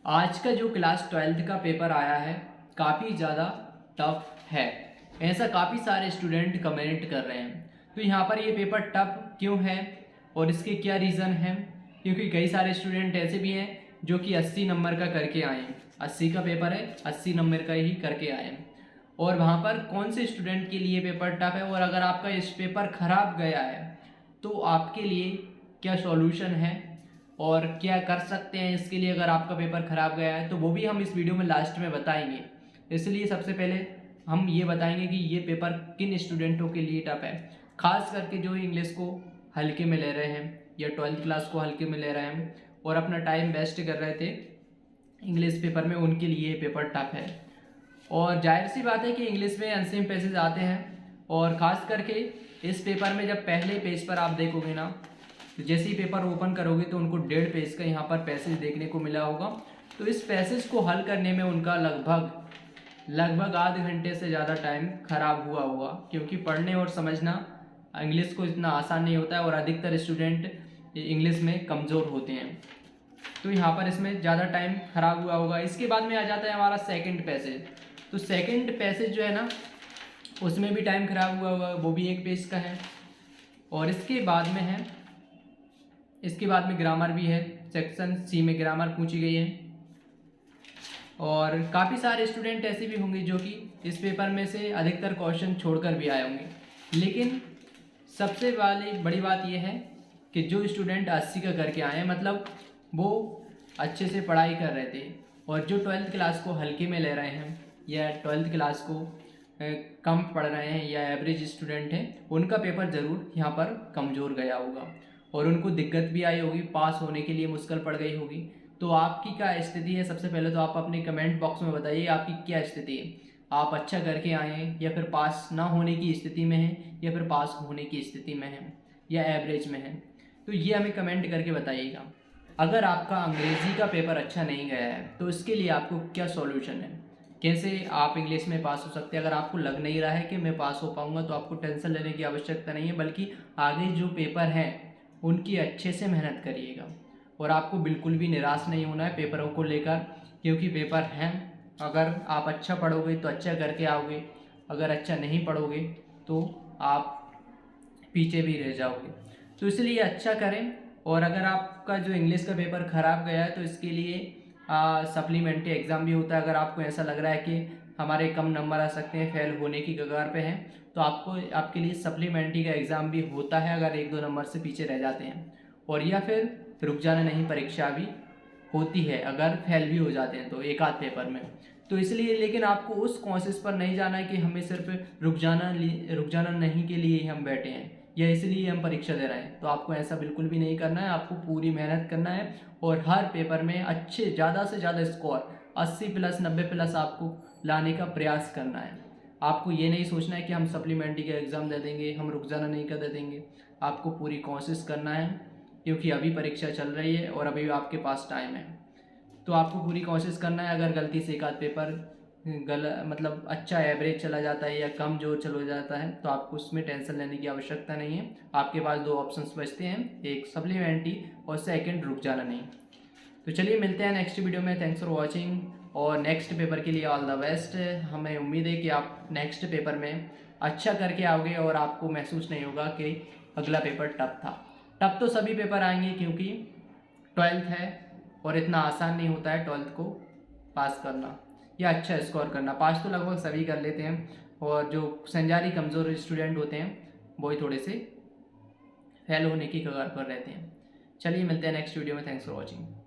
आज का जो क्लास 12th का पेपर आया है काफ़ी ज़्यादा टफ है, ऐसा काफ़ी सारे स्टूडेंट कमेंट कर रहे हैं। तो यहाँ पर ये पेपर टफ क्यों है और इसके क्या रीज़न हैं, क्योंकि कई सारे स्टूडेंट ऐसे भी हैं जो कि 80 नंबर का करके आए हैं। 80 का पेपर है, 80 नंबर का ही करके आए हैं। और वहाँ पर कौन से स्टूडेंट के लिए पेपर टफ है और अगर आपका इस पेपर ख़राब गया है तो आपके लिए क्या सॉल्यूशन है और क्या कर सकते हैं इसके लिए अगर आपका पेपर ख़राब गया है, तो वो भी हम इस वीडियो में लास्ट में बताएंगे। इसलिए सबसे पहले हम ये बताएंगे कि ये पेपर किन स्टूडेंटों के लिए टफ है, ख़ास करके जो इंग्लिश को हल्के में ले रहे हैं या 12th क्लास को हल्के में ले रहे हैं और अपना टाइम वेस्ट कर रहे थे इंग्लिश पेपर में, उनके लिए ये पेपर टफ है। और जाहिर सी बात है कि इंग्लिश में अनसेम पैसेज आते हैं और ख़ास करके इस पेपर में जब पहले पेज पर आप देखोगे ना, तो जैसे ही पेपर ओपन करोगे तो उनको 1.5 पेज का यहाँ पर पैसेज देखने को मिला होगा। तो इस पैसेज को हल करने में उनका लगभग आधे घंटे से ज़्यादा टाइम ख़राब हुआ होगा, क्योंकि पढ़ने और समझना इंग्लिश को इतना आसान नहीं होता है और अधिकतर स्टूडेंट इंग्लिश में कमज़ोर होते हैं। तो यहाँ पर इसमें ज़्यादा टाइम ख़राब हुआ होगा। इसके बाद में आ जाता है हमारा सेकंड पैसेज। तो सेकंड पैसेज जो है ना, उसमें भी टाइम ख़राब हुआ होगा, वो भी 1 पेज का है। और इसके बाद में ग्रामर भी है, सेक्शन सी में ग्रामर पूछी गई है। और काफ़ी सारे स्टूडेंट ऐसे भी होंगे जो कि इस पेपर में से अधिकतर क्वेश्चन छोड़कर भी आए होंगे। लेकिन सबसे बड़ी बात यह है कि जो स्टूडेंट 80 का करके आए हैं, मतलब वो अच्छे से पढ़ाई कर रहे थे और जो 12th क्लास को हल्के में ले रहे हैं या 12th क्लास को कम पढ़ रहे हैं या एवरेज स्टूडेंट हैं, उनका पेपर ज़रूर यहाँ पर कमज़ोर गया होगा और उनको दिक्कत भी आई होगी, पास होने के लिए मुश्किल पड़ गई होगी। तो आपकी क्या स्थिति है, सबसे पहले तो आप अपने कमेंट बॉक्स में बताइए आपकी क्या स्थिति है। आप अच्छा करके आए हैं या फिर पास ना होने की स्थिति में हैं या फिर पास होने की स्थिति में हैं या एवरेज में हैं, तो ये हमें कमेंट करके बताइएगा। अगर आपका अंग्रेज़ी का पेपर अच्छा नहीं गया है तो इसके लिए आपको क्या सॉल्यूशन है, कैसे आप इंग्लिश में पास हो सकते हैं। अगर आपको लग नहीं रहा है कि मैं पास हो पाऊंगा तो आपको टेंशन लेने की आवश्यकता नहीं है, बल्कि आगे जो पेपर हैं उनकी अच्छे से मेहनत करिएगा और आपको बिल्कुल भी निराश नहीं होना है पेपरों को लेकर, क्योंकि पेपर हैं। अगर आप अच्छा पढ़ोगे तो अच्छा करके आओगे, अगर अच्छा नहीं पढ़ोगे तो आप पीछे भी रह जाओगे। तो इसलिए अच्छा करें। और अगर आपका जो इंग्लिश का पेपर ख़राब गया है तो इसके लिए सप्लीमेंट्री एग्ज़ाम भी होता है। अगर आपको ऐसा लग रहा है कि हमारे कम नंबर आ सकते हैं, फेल होने की कगार पे हैं, तो आपके लिए सप्लीमेंट्री का एग्ज़ाम भी होता है अगर 1-2 नंबर से पीछे रह जाते हैं। और या फिर रुक जाना नहीं परीक्षा भी होती है अगर फेल भी हो जाते हैं तो एक आध पेपर में। तो इसलिए लेकिन आपको उस कोशिश पर नहीं जाना है कि हमें सिर्फ रुक जाना नहीं के लिए ही हम बैठे हैं या इसलिए हम परीक्षा दे रहे हैं। तो आपको ऐसा बिल्कुल भी नहीं करना है, आपको पूरी मेहनत करना है और हर पेपर में अच्छे ज़्यादा से ज़्यादा स्कोर 80+ 90+ आपको लाने का प्रयास करना है। आपको ये नहीं सोचना है कि हम सप्लीमेंट्री का एग्ज़ाम दे देंगे, हम रुक जाना नहीं कर दे देंगे। आपको पूरी कोशिश करना है, क्योंकि अभी परीक्षा चल रही है और अभी आपके पास टाइम है। तो आपको पूरी कोशिश करना है। अगर गलती से एक आध पेपर मतलब अच्छा एवरेज चला जाता है या कम जो चला जाता है तो आपको उसमें टेंशन लेने की आवश्यकता नहीं है। आपके पास 2 ऑप्शंस बचते हैं, एक सप्लीमेंट्री और सेकंड रुक जाना नहीं। तो चलिए मिलते हैं नेक्स्ट वीडियो में। थैंक्स फॉर वॉचिंग और नेक्स्ट पेपर के लिए ऑल द बेस्ट। हमें उम्मीद है कि आप नेक्स्ट पेपर में अच्छा करके आओगे और आपको महसूस नहीं होगा कि अगला पेपर टफ था। टफ तो सभी पेपर आएंगे क्योंकि 12th है और इतना आसान नहीं होता है 12th को पास करना या अच्छा स्कोर करना। पास तो लगभग सभी कर लेते हैं और जो संजारी कमज़ोर स्टूडेंट होते हैं वही थोड़े से फेल होने की कगार पर रहते हैं। चलिए मिलते हैं नेक्स्ट वीडियो में। Thanks for watching.